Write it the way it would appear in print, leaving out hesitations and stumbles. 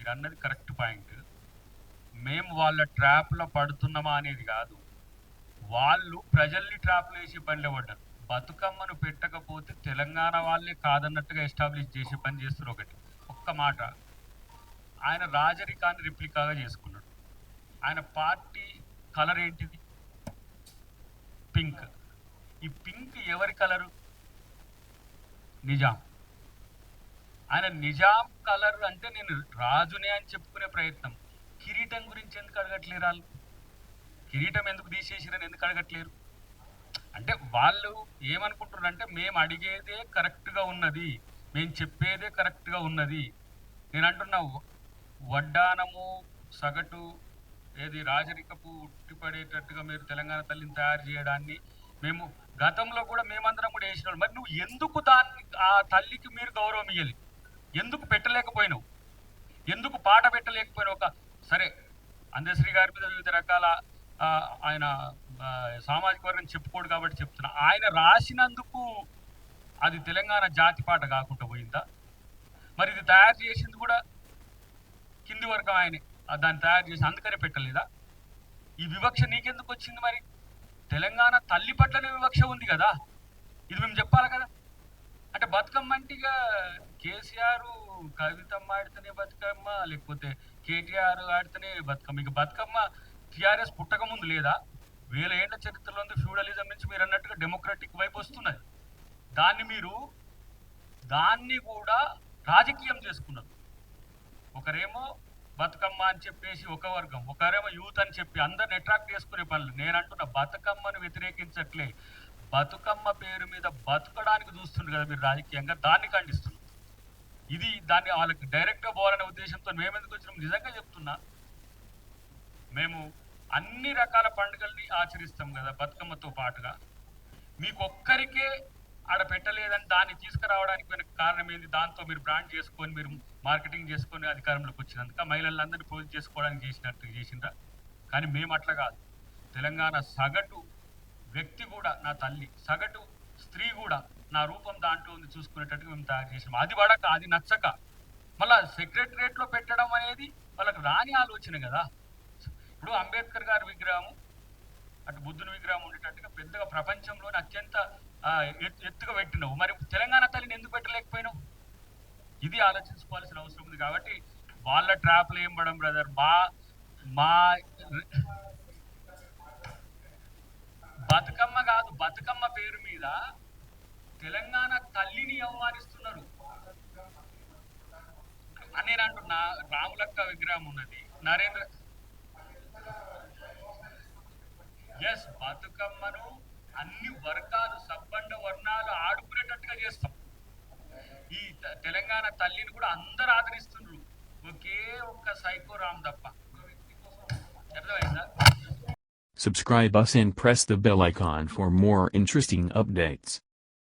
మీరు అన్నది correct point. మేము వాళ్ళ ట్రాప్లో పడుతున్నామా అనేది కాదు, వాళ్ళు ప్రజల్ని ట్రాప్లో వేసి పనిలో పడ్డారు. బతుకమ్మను పెట్టకపోతే తెలంగాణ వాళ్ళే కాదన్నట్టుగా ఎస్టాబ్లిష్ చేసే పని చేస్తారు. ఒకటి ఒక్క మాట, ఆయన రాజరికాన్ని రిప్లికాగా చేసుకున్నాడు. ఆయన పార్టీ కలర్ ఏంటిది? పింక్. ఈ పింక్ ఎవరి కలరు? నిజాం. ఆయన నిజాం కలర్ అంటే నేను రాజునే అని చెప్పుకునే ప్రయత్నం. కిరీటం గురించి ఎందుకు అడగట్లేరు? వాళ్ళు కిరీటం ఎందుకు తీసేసిరని ఎందుకు అడగట్లేరు? అంటే వాళ్ళు ఏమనుకుంటున్నారు అంటే మేము అడిగేదే కరెక్ట్గా ఉన్నది, మేము చెప్పేదే కరెక్ట్గా ఉన్నది. నేను అంటున్నా వడ్డానము సగటు ఏది రాజరికపు ఉట్టిపడేటట్టుగా మీరు తెలంగాణ తల్లిని తయారు చేయడాన్ని మేము గతంలో కూడా మేమందరం కూడా వేసిన. మరి నువ్వు ఎందుకు దాన్ని ఆ తల్లికి మీరు గౌరవం ఇవ్వాలి? ఎందుకు పెట్టలేకపోయినావు? ఎందుకు పాట పెట్టలేకపోయినావు? ఒక సరే అందశ్రీ గారి మీద వివిధ రకాల ఆయన సామాజిక వర్గం చెప్పుకోడు కాబట్టి చెప్తున్నా, ఆయన రాసినందుకు అది తెలంగాణ జాతి పాట కాకుండా పోయిందా? మరి ఇది తయారు చేసింది కూడా కింది వర్గం ఆయనే, దాన్ని తయారు చేసి అందుకనే పెట్టలేదా? ఈ వివక్ష నీకెందుకు వచ్చింది? మరి తెలంగాణ తల్లి పట్లనే వివక్ష ఉంది కదా, ఇది మేము చెప్పాలి కదా. అంటే బతుకమ్మ అంటే ఇక కేసీఆర్ కవితమ్మ ఆడితేనే బతుకమ్మ, లేకపోతే కేటీఆర్ ఆడితేనే బతుకమ్మ. ఇక బతుకమ్మ టీఆర్ఎస్ పుట్టక ముందు లేదా? 1000 ఏళ్ల చరిత్రలో ఉంది. ఫ్యూడలిజం నుంచి మీరు అన్నట్టుగా డెమోక్రటిక్ వైపు వస్తున్నది. దాన్ని కూడా రాజకీయం చేసుకున్నారు. ఒకరేమో బతుకమ్మ అని చెప్పేసి ఒక వర్గం, ఒకరేమో యూత్ అని చెప్పి అందరిని అట్రాక్ట్ చేసుకునే పనులు. నేను అంటున్నా బతుకమ్మను వ్యతిరేకించట్లే, బతుకమ్మ పేరు మీద బతకడానికి చూస్తుంది కదా మీరు రాజకీయంగా, దాన్ని ఖండిస్తున్నారు. ఇది దాన్ని వాళ్ళకి డైరెక్ట్గా పోవాలనే ఉద్దేశంతో మేము ఎందుకు వచ్చినాం నిజంగా చెప్తున్నా. మేము అన్ని రకాల పండుగల్ని ఆచరిస్తాం కదా బతుకమ్మతో పాటుగా. మీకు ఒక్కరికే ఆడ పెట్టలేదని దాన్ని తీసుకురావడానికి కారణం ఏంది? దాంతో మీరు బ్రాండ్ చేసుకొని మీరు మార్కెటింగ్ చేసుకొని అధికారంలోకి వచ్చినందుక మహిళలందరినీ పూజ చేసుకోవడానికి చేసిండ్రా? కానీ మేము అట్లా కాదు. తెలంగాణ సగటు వ్యక్తి కూడా నా తల్లి, సగటు స్త్రీ కూడా నా రూపం దాంట్లో ఉంది చూసుకునేటట్టుగా మేము తయారు చేసాం. అది పడక, అది నచ్చక మళ్ళా సెక్రటరియట్లో పెట్టడం అనేది వాళ్ళకి రాని ఆలోచన కదా. ఇప్పుడు అంబేద్కర్ గారి విగ్రహం, అటు బుద్ధుని విగ్రహం ఉండేటట్టుగా పెద్దగా ప్రపంచంలోనే అత్యంత ఎత్తుగా పెట్టినావు, మరి తెలంగాణ తల్లిని ఎందుకు పెట్టలేకపోయినావు? ఇది ఆలోచించుకోవాల్సిన అవసరం ఉంది. కాబట్టి వాళ్ళ ట్రాప్లు ఏం పడం బ్రదర్. మా బతుకమ్మ కాదు, బతుకమ్మ పేరు మీద తెలంగాణ తల్లిని అవమానిస్తున్నారు అని నేను అంటున్నా. రాములక్క విగ్రహం ఉన్నది, నరేంద్ర ఎస్ బతుకమ్మను అన్ని వర్గాలు సబ్బండ వర్ణాలు ఆడుకునేటట్టుగా చేస్తాం. ఈ తెలంగాణ తల్లిని కూడా అందరు ఆదరిస్తున్నారు, ఒకే ఒక్క సైకో రామ్ తప్ప. అర్థమైందా? Subscribe us and press the bell icon for more interesting updates.